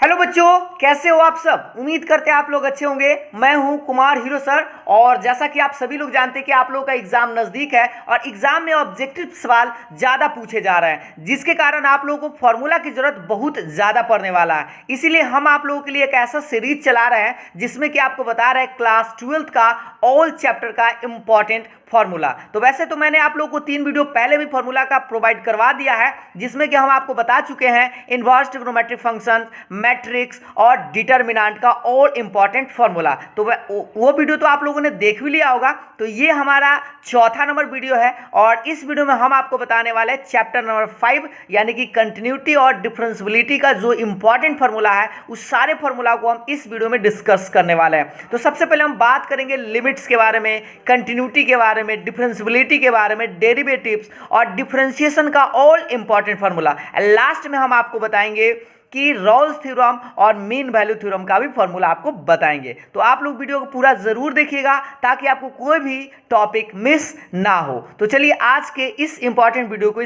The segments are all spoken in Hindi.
हेलो बच्चों, कैसे हो आप सब। उम्मीद करते हैं आप लोग अच्छे होंगे। मैं हूं कुमार हीरो सर। और जैसा कि आप सभी लोग जानते हैं कि आप लोगों का एग्जाम नज़दीक है और एग्जाम में ऑब्जेक्टिव सवाल ज़्यादा पूछे जा रहे हैं, जिसके कारण आप लोगों को फॉर्मूला की ज़रूरत बहुत ज़्यादा पड़ने वाला है। इसीलिए हम आप लोगों के लिए एक ऐसा सीरीज चला रहे हैं जिसमें कि आपको बता रहे हैं क्लास 12th का ऑल चैप्टर का इंपॉर्टेंट फॉर्मूला। तो वैसे तो मैंने आप लोगों को 3 वीडियो पहले भी फॉर्मूला का प्रोवाइड करवा दिया है, जिसमें कि हम आपको बता चुके हैं इनवर्स ट्रिग्नोमेट्रिक फंक्शन, मैट्रिक्स और डिटर्मिनेंट का ऑल इंपॉर्टेंट फॉर्मूला। तो वो वीडियो तो आप लोगों ने देख भी लिया होगा। तो ये हमारा चौथा नंबर वीडियो है और इस वीडियो में हम आपको बताने वाले हैं चैप्टर नंबर 5 यानी कि कंटिन्यूटी और डिफरेंशियबिलिटी का जो इंपॉर्टेंट फॉर्मूला है, उस सारे फॉर्मूला को हम इस वीडियो में डिस्कस करने वाले हैं। तो सबसे पहले हम बात करेंगे लिमिट्स के बारे में, कंटिन्यूटी के बारे में, डिफरेंशियबिलिटी के बारे में, डेरिवेटिव्स और डिफरेंशिएशन का ऑल इंपॉर्टेंट फॉर्मूला। लास्ट में हम आपको बताएंगे कि रॉल्स थ्योरम और मीन वैल्यू थ्योरम का भी फॉर्मूला आपको बताएंगे। तो आप लोग वीडियो को पूरा जरूर देखिएगा ताकि आपको कोई भी टॉपिक मिस ना हो। तो चलिए आज के इस इंपॉर्टेंट वीडियो को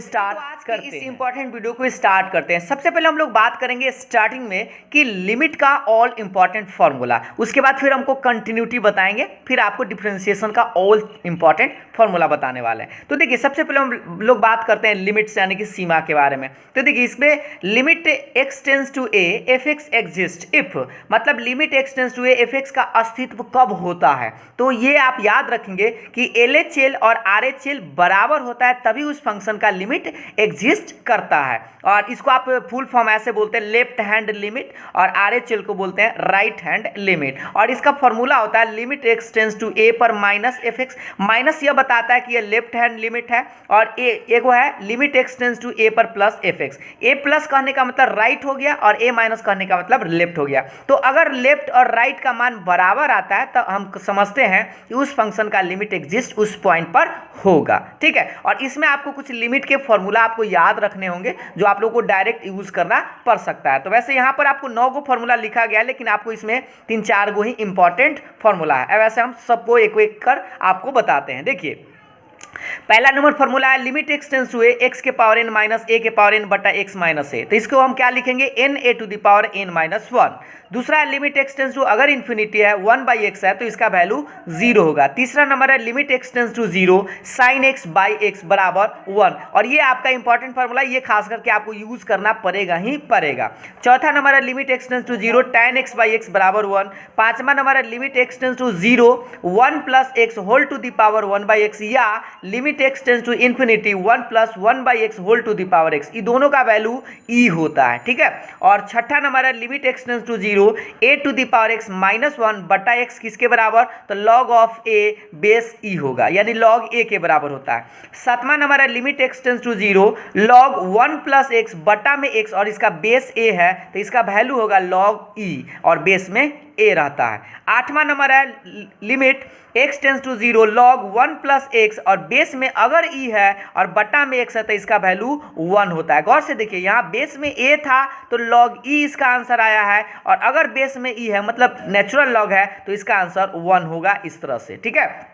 स्टार्ट करते हैं। सबसे पहले हम लोग बात करेंगे स्टार्टिंग में कि लिमिट का ऑल इंपॉर्टेंट फॉर्मूला, उसके बाद फिर हमको कंटिन्यूटी बताएंगे, फिर आपको डिफरेंशिएशन का ऑल इंपॉर्टेंट फॉर्मूला बताने वाले हैं। तो देखिए सबसे पहले हम लोग बात करते हैं लिमिट्स यानी कि सीमा के बारे में। तो देखिए इसमें limit x tends to a f x exist if, मतलब limit x tends to a f x का अस्तित्व कब होता है। तो ये आप याद रखेंगे कि एल एच एल और आर एच एल बराबर होता है तभी उस फंक्शन का लिमिट एग्जिस्ट करता है। और इसको आप फुल फॉर्म ऐसे बोलते हैं लेफ्ट हैंड लिमिट, और आर एच एल को बोलते हैं राइट हैंड लिमिट। और इसका फॉर्मूला होता है लिमिट एक्स टेंस टू ए पर माइनस एफ एक्स। माइनस यह बताता है कि यह लेफ्ट हैंड लिमिट है, और ए को है लिमिट एक्स टेंस टू ए पर प्लस एफ एक्स। ए प्लस कहने का मतलब राइट हो गया और ए माइनस कहने का मतलब लेफ्ट हो गया। तो अगर लेफ्ट और राइट का मान बराबर आता है तो हम समझते हैं कि उस फंक्शन का लिमिट एग्जिस्ट उस पॉइंट पर होगा। ठीक है, और इसमें आपको कुछ लिमिट के फॉर्मूला आपको याद रखने होंगे जो आप लोगों को डायरेक्ट यूज करना पड़ सकता है। तो वैसे यहां पर आपको 9 गो फॉर्मूला लिखा गया है, लेकिन आपको इसमें 3-4 गो ही इंपॉर्टेंट फॉर्मूला है। वैसे हम सबको एक एक कर आपको बताते हैं। देखिए पहला नंबर फॉर्मूला है limit x tends to a x के पावर एन माइनस ए के पावर एन बटा एक्स माइनस ए। तो इसको हम क्या लिखेंगे, n a to the power n minus 1। दूसरा है लिमिट एक्स टेंस टू, अगर इन्फिनिटी है 1/x है तो इसका वैल्यू 0 होगा। तीसरा नंबर है limit x tends to 0 sine x by x बराबर 1। और ये आपका इंपॉर्टेंट फॉर्मूला, ये खास करके आपको यूज करना पड़ेगा ही पड़ेगा। चौथा नंबर है limit x tends to 0 tan x by x बराबर 1। पांचवा नंबर है limit x tends to 0 1 plus x whole to the power 1/x, या limit x tends to infinity 1 plus 1/x whole to the power x। ये दोनों का वैल्यू e होता है। ठीक है, और छठा नंबर है limit x tends to 0 a to the power x minus 1 बटा x किसके बराबर, तो log of a base e होगा, यानी log a के बराबर होता है। सातवां नंबर है limit x tends to 0 log 1 plus x बटा में x, और इसका बेस a है तो इसका वैल्यू होगा log e, और बेस में a रहता है। आठवां नंबर है limit x tends to 0 log 1 plus x, और बेस में अगर e है और बटा में x है तो इसका वैल्यू 1 होता है। गौर से देखिए यहाँ बेस में a था तो log e इसका आंसर आया है, और अगर बेस में e है मतलब नेचुरल लॉग है तो इसका आंसर 1 होगा, इस तरह से। ठीक है,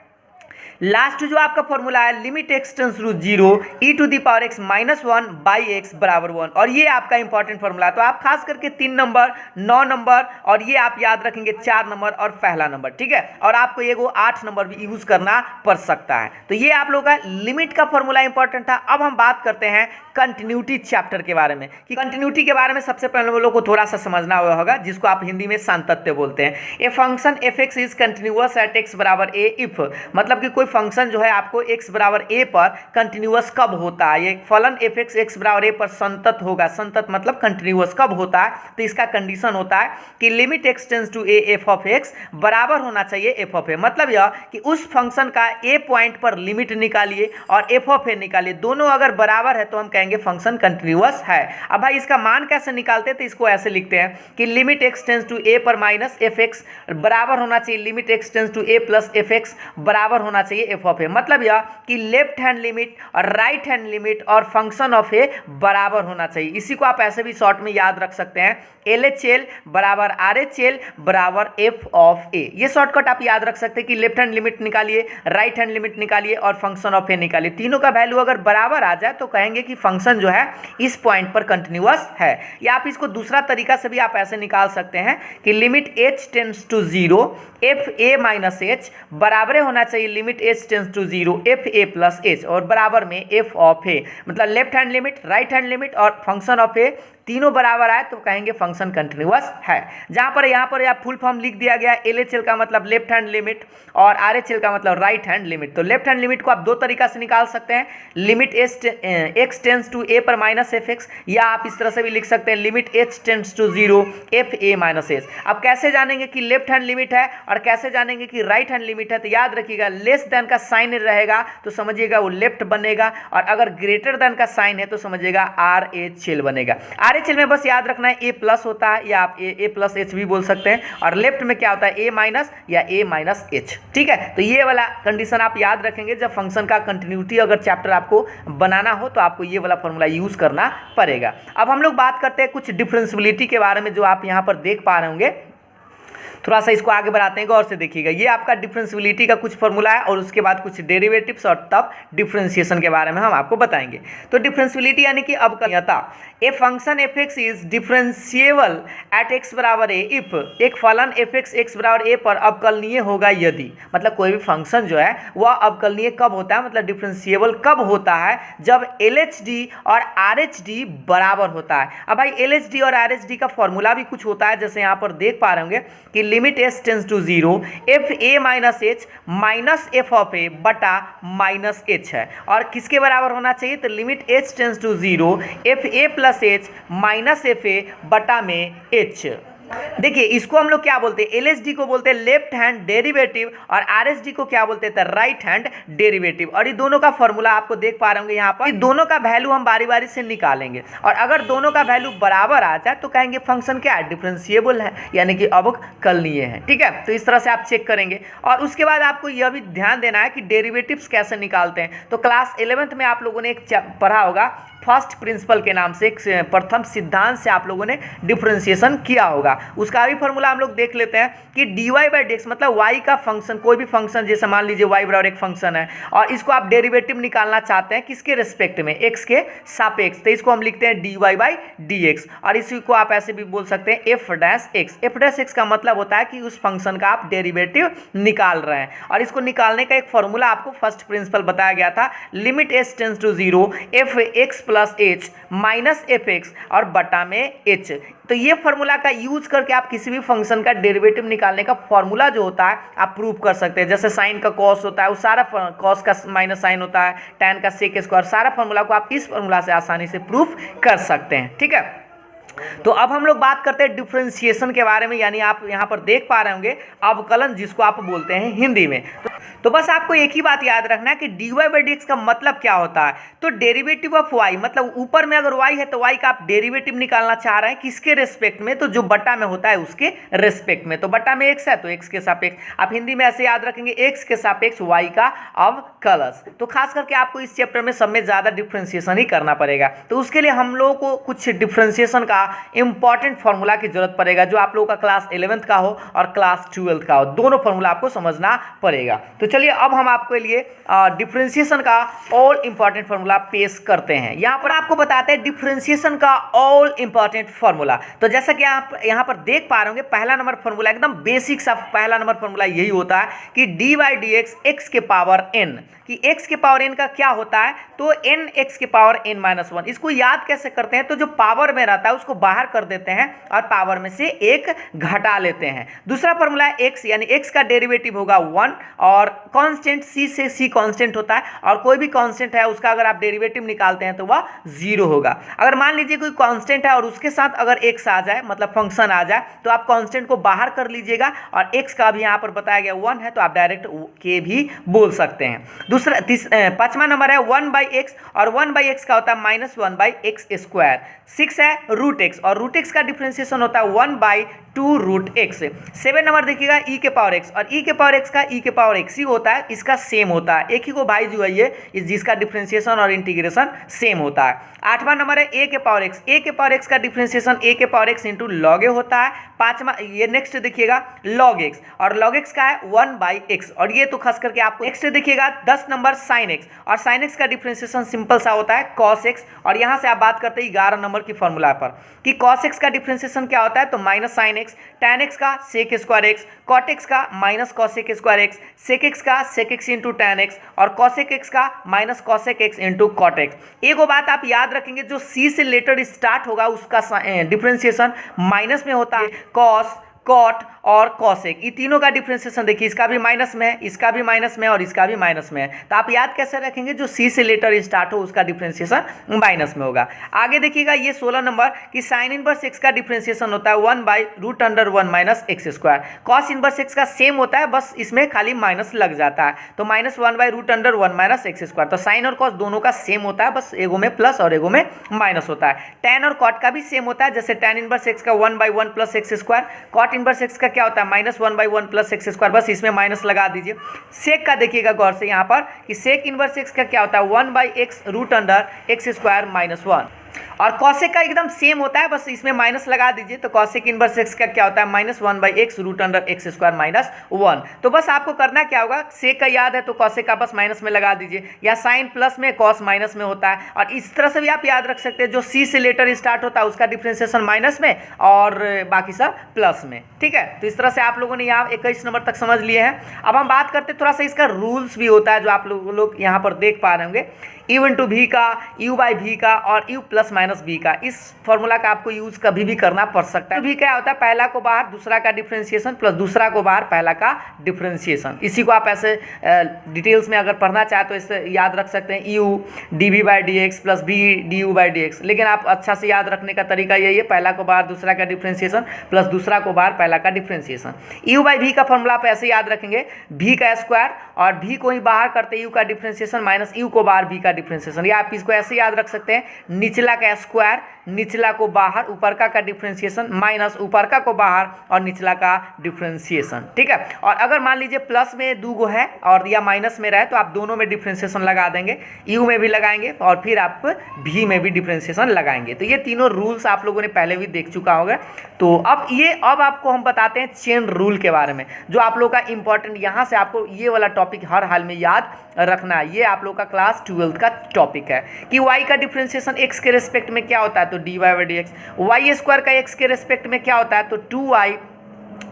लास्ट जो आपका फॉर्मूला है limit x tends to 0 e to the power x minus 1 by x बराबर 1, और ये आपका इंपॉर्टेंट फॉर्मूला है। तो आप खास करके 3 नंबर, 9 नंबर और ये आप याद रखेंगे 4 नंबर और पहला नंबर। ठीक है, और आपको ये 8 नंबर भी यूज करना पड़ सकता है। तो ये आप लोगों का लिमिट का फॉर्मूला इंपॉर्टेंट था। अब हम बात करते हैं कंटिन्यूटी चैप्टर के बारे में, कि कंटिन्यूटी के बारे में सबसे पहले लोगों को थोड़ा सा समझना हुआ होगा, जिसको आप हिंदी में सांतत्य बोलते हैं। ए function f x is continuous at x बराबर ए इफ, मतलब कि कोई फंक्शन जो है आपको x बराबर a पर कंटिन्यूअस कब होता है। ये फलन एफ एक्स एक्स बराबर a पर संतत होगा। संतत मतलब कंटिन्यूअस कब होता है, तो इसका कंडीशन होता है कि limit x tends to a f of x बराबर होना चाहिए एफ ऑफ a। मतलब यह कि उस फंक्शन का a पॉइंट पर लिमिट निकालिए और एफ ऑफ a निकालिए, दोनों अगर बराबर है तो हम कहेंगे फंक्शन कंटिन्यूअस है। अब भाई इसका मान कैसे निकालते हैं, तो इसको ऐसे लिखते हैं कि limit x tends to a पर माइनस एफ एक्स बराबर होना चाहिए limit x tends to a plus f x बराबर होना चाहिए चाहिए एफ ऑफ ए। मतलब यह कि लेफ्ट हैंड लिमिट और राइट हैंड लिमिट और फंक्शन ऑफ ए बराबर होना चाहिए। इसी को आप ऐसे भी शॉर्ट में याद रख सकते हैं, LHL बराबर RHL बराबर एफ ऑफ ए। ये शॉर्टकट आप याद रख सकते हैं कि लेफ्ट हैंड लिमिट निकालिए, राइट हैंड लिमिट निकालिए और फंक्शन ऑफ ए निकालिए। तीनों का वैल्यू अगर बराबर आ जाए तो कहेंगे कि फंक्शन जो है इस पॉइंट पर कंटिन्यूअस है। या आप इसको दूसरा तरीका से भी आप ऐसे निकाल सकते हैं कि limit h tends to 0 f a minus h बराबर होना चाहिए limit h tends to 0 f a plus h और बराबर में एफ ऑफ ए। मतलब left hand limit, right hand limit और फंक्शन ऑफ ए तीनों बराबर आए तो कहेंगे फंक्शन कंटिन्यूअस है। जहां पर यहाँ पर फुल फॉर्म लिख दिया गया LHL का मतलब लेफ्ट हैंड लिमिट और RHL का मतलब राइट हैंड लिमिट। तो लेफ्ट हैंड लिमिट को आप दो तरीका से निकाल सकते हैं, limit x tends to a पर माइनस एफ एक्स, या आप इस तरह से भी लिख सकते हैं limit h tends to 0 f a minus h. अब कैसे जानेंगे कि लेफ्ट हैंड लिमिट है और कैसे जानेंगे कि राइट हैंड लिमिट है? तो याद रखिएगा लेस देन का साइन रहेगा तो समझिएगा वो लेफ्ट बनेगा, और अगर ग्रेटर देन का साइन है तो समझिएगा RHL बनेगा। RHL में बस याद रखना है a प्लस होता है, या आप a प्लस एच भी बोल सकते हैं, और लेफ्ट में क्या होता है a माइनस या a माइनस एच। ठीक है, तो ये वाला कंडीशन आप याद रखेंगे। जब फंक्शन का कंटिन्यूटी अगर चैप्टर आपको बनाना हो तो आपको ये वाला फॉर्मूला यूज करना पड़ेगा। अब हम लोग बात करते हैं कुछ डिफरेंशियबिलिटी के बारे में, जो आप यहाँ पर देख पा रहे होंगे। थोड़ा सा इसको आगे बढ़ाते हैं, गौर से देखिएगा। ये आपका डिफरेंशियबिलिटी का कुछ फॉर्मूला है और उसके बाद कुछ डेरिवेटिव्स और तब डिफरेंशिएशन के बारे में हम आपको बताएंगे। तो डिफरेंशियबिलिटी यानी कि अवकलनीयता। A function f x is differentiable at x बराबर ए इफ एक फलन एफ एक्स एक्स बराबर ए पर अवकलनीय होगा यदि। मतलब कोई भी फंक्शन जो है वह अवकलनीय कब होता है, मतलब डिफरेंशिएबल कब होता है? जब LHD और RHD बराबर होता है। अब भाई LHD और RHD का फॉर्मूला भी कुछ होता है, जैसे यहाँ पर देख पा रहे होंगे कि limit s tends to 0 f a minus h minus f of a बटा माइनस एच है, और किसके बराबर होना चाहिए? तो limit h tends to 0 f a plus h minus f a बटा में एच। देखिए इसको हम लोग क्या बोलते हैं? LHD को बोलते हैं लेफ्ट हैंड डेरिवेटिव और RHD को क्या बोलते हैं? Right hand derivative. और ये दोनों का फॉर्मूला आपको देख पा रहे होंगे यहाँ पर। दोनों का वैल्यू हम बारी बारी से निकालेंगे, और अगर दोनों का वैल्यू बराबर आ जाए तो कहेंगे फंक्शन क्या है? डिफरेंशिएबल है, यानी कि अवकलनीय है। ठीक है, तो इस तरह से आप चेक करेंगे। और उसके बाद आपको यह भी ध्यान देना है कि डेरिवेटिव्स कैसे निकालते हैं। तो क्लास 11th में आप लोगों ने एक पढ़ा होगा फर्स्ट प्रिंसिपल के नाम से, एक प्रथम सिद्धांत से आप लोगों ने डिफरेंशिएशन किया होगा। उसका भी फॉर्मूला हम लोग देख लेते हैं कि dy बाई डी एक्स मतलब y का फंक्शन, कोई भी फंक्शन, जैसे मान लीजिए y बराबर एक फंक्शन है और इसको आप डेरिवेटिव निकालना चाहते हैं किसके रिस्पेक्ट में? x के सापेक्ष। तो इसको हम लिखते हैं dy बाई डी एक्स, और इसी को आप ऐसे भी बोल सकते हैं f dash x. f dash x का मतलब होता है कि उस फंक्शन का आप डेरिवेटिव निकाल रहे हैं, और इसको निकालने का एक फॉर्मूला आपको फर्स्ट प्रिंसिपल बताया गया था, limit s tends to 0 f x plus h minus f x और बटा में एच। तो ये फॉर्मूला का यूज करके आप किसी भी फंक्शन का डेरिवेटिव निकालने का फॉर्मूला जो होता है आप प्रूव कर सकते हैं। जैसे साइन का कॉस होता है, वो सारा कॉस का माइनस साइन होता है, टैन का सेक स्क्वायर, सारा फॉर्मूला को आप इस फॉर्मूला से आसानी से प्रूव कर सकते हैं। ठीक है, तो अब हम लोग बात करते हैं डिफरेंशिएशन के बारे में, यानी आप यहाँ पर देख पा रहे होंगे अवकलन, जिसको आप बोलते हैं हिंदी में। तो बस आपको एक ही बात याद रखना है कि dy बाई डी एक्स का मतलब क्या होता है? तो डेरिवेटिव ऑफ y, मतलब ऊपर में अगर y है तो y का आप डेरिवेटिव निकालना चाह रहे हैं किसके रेस्पेक्ट में? तो जो बटा में होता है उसके रेस्पेक्ट में। तो बटा में x है तो x के सापेक्ष, आप हिंदी में ऐसे याद रखेंगे x के सापेक्ष y का अवकलन। तो खास करके आपको इस चैप्टर में सब में ज्यादा डिफरेंशिएशन ही करना पड़ेगा। तो उसके लिए हम लोगों को कुछ डिफरेंशिएशन का इंपॉर्टेंट फॉर्मूला की जरूरत पड़ेगा, जो आप लोगों का क्लास 11th का हो और क्लास 12th का हो, दोनों फॉर्मूला आपको समझना पड़ेगा। तो चलिए अब हम आपके लिए डिफरेंशिएशन का ऑल इंपॉर्टेंट फॉर्मूला पेश करते हैं। यहाँ पर आपको बताते हैं डिफरेंशिएशन का ऑल इंपॉर्टेंट फॉर्मूला। तो जैसा कि आप यहाँ पर देख पा रहे होंगे, पहला नंबर फॉर्मूला एकदम बेसिक सा पहला नंबर फॉर्मूला यही होता है कि D by D x x के पावर n, कि x के पावर n का क्या होता है? तो n x के पावर n माइनस 1। इसको याद कैसे करते हैं? तो जो पावर में रहता है उसको बाहर कर देते हैं और पावर में से एक घटा लेते हैं। दूसरा फॉर्मूला है x, यानी x का डेरिवेटिव होगा 1, और कांस्टेंट c से c कांस्टेंट होता है, और कोई भी कांस्टेंट है उसका अगर आप डेरिवेटिव निकालते हैं तो वह 0 होगा। अगर मान लीजिए कोई कांस्टेंट है और उसके साथ अगर x आ जाए, मतलब फंक्शन आ जाए, तो आप कांस्टेंट को बाहर कर लीजिएगा, और x का भी यहाँ पर बताया गया 1 है तो आप डायरेक्ट k भी बोल सकते हैं। पांचवा नंबर है 1 बाई एक्स, और 1 बाई एक्स का होता है माइनस 1 बाई एक्स स्क्वायर। 6 है रूट रूट एक्स, और रूट एक्स का डिफ्रेंसिएशन होता है 1/2 रूट एक्स। 7 नंबर देखिएगा ई के पावर एक्स, और ई के पावर एक्स का ई के पावर एक्स ही होता है, इसका सेम होता है, एक ही को भाई जो है ये जिसका डिफ्रेंसिएशन और इंटीग्रेशन सेम होता है। 8वां नंबर है ए के पावर एक्स, ए के पावर एक्स का डिफ्रेंसिएशन ए के पावर एक्स इंटू लॉग ए होता है। 5वां ये नेक्स्ट देखिएगा लॉग एक्स, और लॉग एक्स का है 1/x, और ये तो खास करके आपको नेक्स्ट देखिएगा 10 नंबर साइन एक्स, और साइन एक्स का डिफ्रेंसिएशन सिंपल सा होता है कॉस एक्स। और यहाँ से आप बात करते हैं 11 नंबर की फॉर्मूला पर कि कॉस एक्स का डिफ्रेंसिएशन क्या होता है, तो minus sine x, tan x का sec square x, cot x का minus cosec square x, sec x का sec x into tan x, और कॉसेक एक्स का minus cosec x into cot x. एक बात आप याद रखेंगे, जो सी से लेटर स्टार्ट होगा उसका डिफ्रेंसिएशन माइनस में होता है। कॉस, कॉट और कॉसेक, ये तीनों का डिफरेंशिएशन देखिए, इसका भी माइनस में है, इसका भी माइनस में है, और इसका भी माइनस में है। तो आप याद कैसे रखेंगे, जो सी से लेटर स्टार्ट हो उसका डिफरेंशिएशन माइनस में होगा। आगे देखिएगा ये 16 नंबर कि साइन इनवर्स एक्स का डिफरेंशिएशन होता है 1/√1 minus x square. Cos inverse x का सेम होता है, बस इसमें खाली माइनस लग जाता है, तो -1/√1 माइनस एक्स स्क्वायर। तो साइन और कॉस दोनों का सेम होता है, बस एगो में प्लस और एगो में माइनस होता है। टैन और कॉट का भी सेम होता है, जैसे टैन इनवर्स एक्स का 1/1 plus x square, cot inverse x का क्या होता है -1/1 प्लस एक्स स्क्वायर, बस इसमें माइनस लगा दीजिए। सेक का देखिएगा गौर से यहाँ पर कि सेक इनवर्स एक्स का क्या होता है 1/x√x² -1, और कॉसेक का एकदम सेम होता है, बस इसमें माइनस लगा दीजिए। तो कॉसेक इनवर्स एक्स का क्या होता है -1/x√x² -1। तो बस आपको करना क्या होगा, सेक का याद है तो कॉसेक का बस माइनस में लगा दीजिए, या साइन प्लस में कॉस माइनस में होता है। और इस तरह से भी आप याद रख सकते हैं, जो सी से लेटर स्टार्ट होता है उसका डिफरेंशिएशन माइनस में और बाकी सब प्लस में, ठीक है। तो इस तरह से आप लोगों ने यहाँ 21 नंबर तक समझ लिए हैं। अब हम बात करते हैं थोड़ा सा इसका रूल्स भी होता है, जो आप लोग यहाँ पर देख पा रहे होंगे, u इंटू भी का, u/v का, और u प्लस माइनस v का। इस फॉर्मूला का आपको यूज कभी भी करना पड़ सकता है। भी क्या होता है, पहला को बाहर दूसरा का डिफरेंशिएशन प्लस दूसरा को बाहर पहला का डिफरेंशिएशन। इसी को आप ऐसे डिटेल्स में अगर पढ़ना चाहे तो इससे याद रख सकते हैं u dv/dx plus v du/dx। लेकिन आप अच्छा से याद रखने का तरीका यही है, पहला को बाहर दूसरा का डिफरेंशिएशन प्लस दूसरा को बाहर पहला का डिफरेंशिएशन। u/v का फॉर्मूला आप ऐसे याद रखेंगे, v का स्क्वायर और v को ही बाहर करते u का डिफरेंशिएशन माइनस u को बाहर v का डिफरेंशिएशन। या आप इसको ऐसे याद रख सकते हैं, निचला का स्क्वायर, निचला को बाहर, ऊपर का डिफरेंशिएशन माइनस ऊपर का को बाहर और निचला का डिफरेंशिएशन, ठीक है। और अगर मान लीजिए प्लस में दो गो है और या माइनस में रहे तो आप दोनों में डिफरेंशिएशन लगा देंगे, यू में भी लगाएंगे और फिर आप भी में भी डिफरेंशिएशन लगाएंगे। तो ये तीनों रूल्स आप लोगों ने पहले भी देख चुका होगा। तो अब आपको हम बताते हैं चेन रूल के बारे में, जो आप लोग का इंपॉर्टेंट, यहाँ से आपको ये वाला टॉपिक हर हाल में याद रखना है। ये आप लोग का क्लास 12th का टॉपिक है कि y का डिफरेंशिएशन x के रेस्पेक्ट में क्या होता है, तो dy/dx। y स्क्वायर का x के रेस्पेक्ट में क्या होता है, तो 2y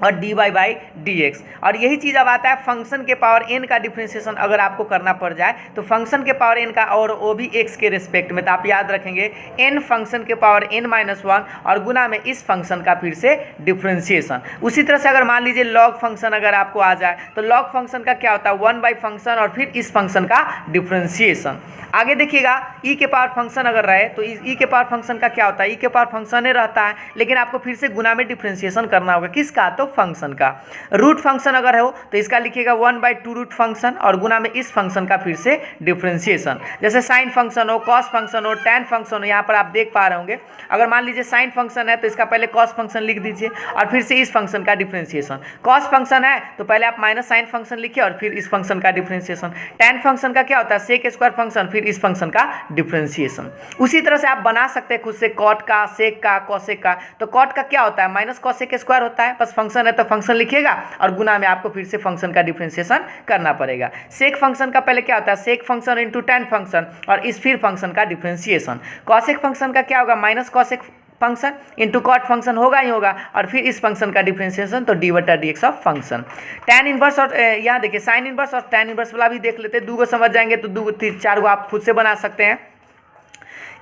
और dy/dx। और यही चीज़ अब आता है फंक्शन के पावर n का डिफरेंशिएशन अगर आपको करना पड़ जाए तो फंक्शन के पावर n का, और वो भी x के रिस्पेक्ट में। तो आप याद रखेंगे n फंक्शन के पावर n-1 और गुना में इस फंक्शन का फिर से डिफरेंशिएशन। उसी तरह से अगर मान लीजिए लॉग फंक्शन अगर आपको आ जाए तो लॉग फंक्शन का क्या होता है 1 फंक्शन और फिर इस फंक्शन का डिफरेंशिएशन। आगे देखिएगा e के पावर फंक्शन अगर रहे तो e के पावर फंक्शन का क्या होता है, e के पावर फंक्शन ही रहता है, लेकिन आपको फिर से गुना में डिफरेंशिएशन करना होगा, किसका, तो फंक्शन का। रूट फंक्शन अगर हो तो इसका लिखिएगा 1/2 रूट फंक्शन और गुना में इस फंक्शन का फिर से डिफरेंशिएशन। जैसे साइन फंक्शन हो, कॉस फंक्शन हो, टैन फंक्शन हो, यहाँ पर आप देख पा रहे होंगे। अगर मान लीजिए साइन फंक्शन है तो इसका पहले कॉस फंक्शन लिख दीजिए और फिर से इस फंक्शन का डिफरेंशिएशन। कॉस फंक्शन है तो पहले आप माइनस साइन फंक्शन लिखिए और फिर इस फंक्शन का डिफरेंशिएशन। टैन फंक्शन का क्या होता है, सेक स्क्वायर फंक्शन, फिर इस फंक्शन का डिफरेंशिएशन। उसी तरह से आप बना सकते हैं खुद से कॉट का, सेक का, कॉसेक का। तो कॉट का क्या होता है, माइनस कॉसेक स्क्वायर होता है, बस फंक्शन है तो फंक्शन लिखिएगा और गुना में आपको फिर से फंक्शन का डिफरेंशिएशन करना पड़ेगा। सेक फंक्शन का पहले क्या होता है, सेक फंक्शन इंटू टैन फंक्शन और इस फिर फंक्शन का डिफरेंशिएशन। कॉसेक फंक्शन का क्या होगा, minus cosec function into cot function होगा ही होगा और फिर इस फंक्शन का डिफरेंशिएशन, तो dy/dx of function. Tan inverse और यहाँ देखिए साइन इनवर्स और टैन इनवर्स वाला भी देख लेते हैं, दो को समझ जाएंगे तो दो चार को आप खुद से बना सकते हैं।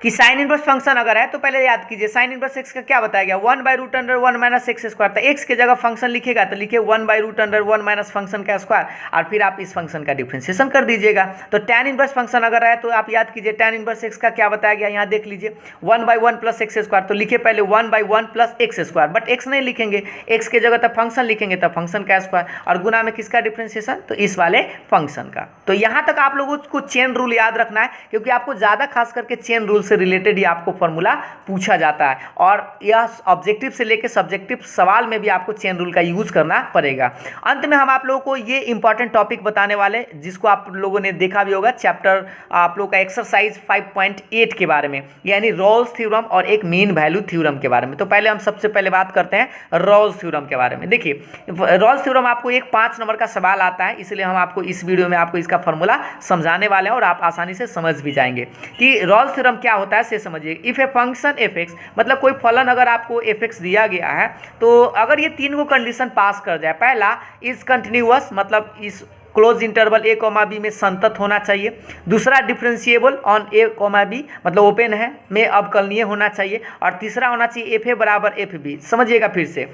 कि साइन इनवर्स फंक्शन अगर है तो पहले याद कीजिए साइन इनवर्स एक्स का क्या बताया गया 1/√1 माइनस एक्स स्क्वायर। तो एक्स के जगह फंक्शन लिखेगा तो लिखिए 1/√1 माइनस फंक्शन का स्क्वायर और फिर आप इस फंक्शन का डिफरेंशिएशन कर दीजिएगा। तो टैन इनवर्स फंक्शन अगर है तो आप याद कीजिए टैन इनवर्स एक्स का क्या बताया गया, यहाँ देख लीजिए 1/1 प्लस एक्स स्क्वायर। तो लिखिए पहले 1/1 plus x square, but x नहीं लिखेंगे, एक्स के जगह तब फंक्शन लिखेंगे तब फंक्शन का स्क्वायर और गुना में किसका डिफरेंशिएशन, तो इस वाले फंक्शन का। तो यहाँ तक आप लोगों को चेन रूल याद रखना है क्योंकि आपको ज़्यादा खास करके चेन रूल से रिलेटेड ही आपको फॉर्मूला पूछा जाता है, और यह ऑब्जेक्टिव से लेकर सब्जेक्टिव सवाल में भी आपको चेन रूल का यूज करना पड़ेगा। अंत में हम आप लोगों को ये इंपॉर्टेंट टॉपिक बताने वाले, जिसको आप लोगों ने देखा भी होगा, चैप्टर आप लोगों का एक्सरसाइज 5.8 के बारे में, यानी रॉल्स थ्योरम और एक मीन वैल्यू थ्योरम के बारे में। तो पहले हम सबसे पहले बात करते हैं रॉल्स थ्योरम के बारे में। देखिए, रॉल्स थ्योरम आपको एक 5 नंबर का सवाल आता है, इसलिए हम आपको इस वीडियो में आपको इसका फॉर्मूला समझाने वाले हैं और आप आसानी से समझ भी जाएंगे कि रॉल्स थ्योरम क्या होता है। से समझिए, if A function f x, मतलब कोई फलन अगर आपको एफ एक्स दिया गया है, तो अगर ये 3 को कंडीशन पास कर जाए, पहला इज कंटिन्यूअस, मतलब इस close interval a comma b में संतत होना चाहिए, दूसरा differentiable on a comma b, मतलब ओपन है में अवकलनीय होना चाहिए, और तीसरा होना चाहिए एफ ए बराबर एफ बी। समझिएगा फिर से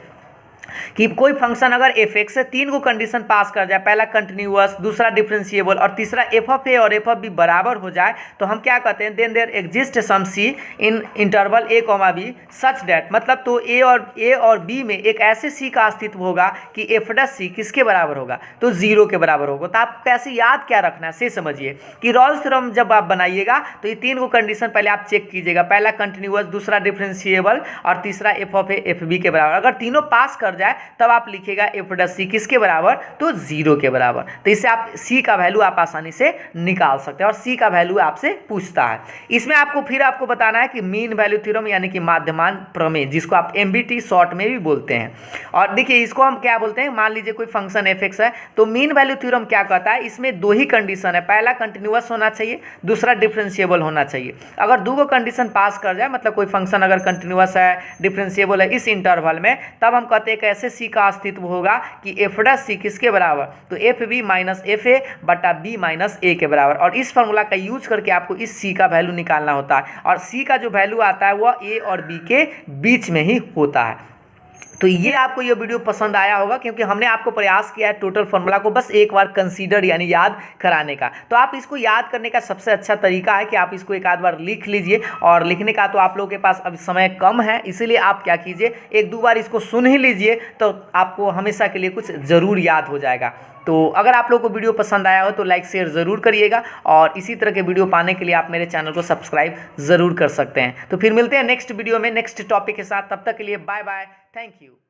कि कोई फंक्शन अगर एफ एक्स से 3 को कंडीशन पास कर जाए, पहला कंटिन्यूअस, दूसरा डिफरेंशिएबल और तीसरा एफ ऑफ ए और एफ ऑफ बी बराबर हो जाए, तो हम क्या कहते हैं, then there exist some c in interval a comma b such that, मतलब तो ए और बी में एक ऐसे सी का अस्तित्व होगा कि एफ डैश सी किसके बराबर होगा, तो 0 के बराबर होगा। तो आप कैसे याद क्या रखना है, से समझिए कि रॉल्स थ्योरम जब आप बनाइएगा तो ये 3 को कंडीशन पहले आप चेक कीजिएगा, पहला कंटिन्यूअस, दूसरा डिफरेंशिएबल और तीसरा f of a f b के बराबर। अगर तीनों पास कर जाए तब आप लिखेगा एफ डैश सी किसके बराबर, तो 0 के बराबर। तो इससे आप सी का वैल्यू आप आसानी से निकाल सकते हैं, और सी का वैल्यू आपसे पूछता है। इसमें आपको बताना है कि मीन वैल्यू थ्योरम यानी कि माध्यमान प्रमेय, जिसको आप एमबीटी शॉर्ट में भी बोलते हैं। और देखिए, इसको हम क्या बोलते हैं, मान लीजिए कोई फंक्शन एफ एक्स है, तो मीन वैल्यू थ्योरम क्या कहता है, इसमें 2 ही कंडीशन है, पहला कंटिन्यूअस होना चाहिए, दूसरा डिफरेंशिएबल होना चाहिए। अगर 2 को कंडीशन पास कर जाए, मतलब कोई फंक्शन अगर कंटिन्यूअस है, डिफरेंशिएबल है इस इंटरवल में, तब हम कहते हैं कि ऐसे सी का अस्तित्व होगा कि एफ डैश सी किसके बराबर, तो f b minus f a बटा बी माइनस ए के बराबर। और इस फॉर्मूला का यूज करके आपको इस सी का वैल्यू निकालना होता है, और सी का जो वैल्यू आता है वह ए और बी के बीच में ही होता है। तो ये आपको ये वीडियो पसंद आया होगा, क्योंकि हमने आपको प्रयास किया है टोटल फॉर्मूला को बस एक बार कंसीडर यानी याद कराने का। तो आप इसको याद करने का सबसे अच्छा तरीका है कि आप इसको एक आध बार लिख लीजिए, और लिखने का तो आप लोगों के पास अभी समय कम है, इसीलिए आप क्या कीजिए, 1-2 बार इसको सुन ही लीजिए, तो आपको हमेशा के लिए कुछ ज़रूर याद हो जाएगा। तो अगर आप लोगों को वीडियो पसंद आया हो तो लाइक शेयर ज़रूर करिएगा, और इसी तरह के वीडियो पाने के लिए आप मेरे चैनल को सब्सक्राइब ज़रूर कर सकते हैं। तो फिर मिलते हैं नेक्स्ट वीडियो में नेक्स्ट टॉपिक के साथ, तब तक के लिए बाय बाय, थैंक यू।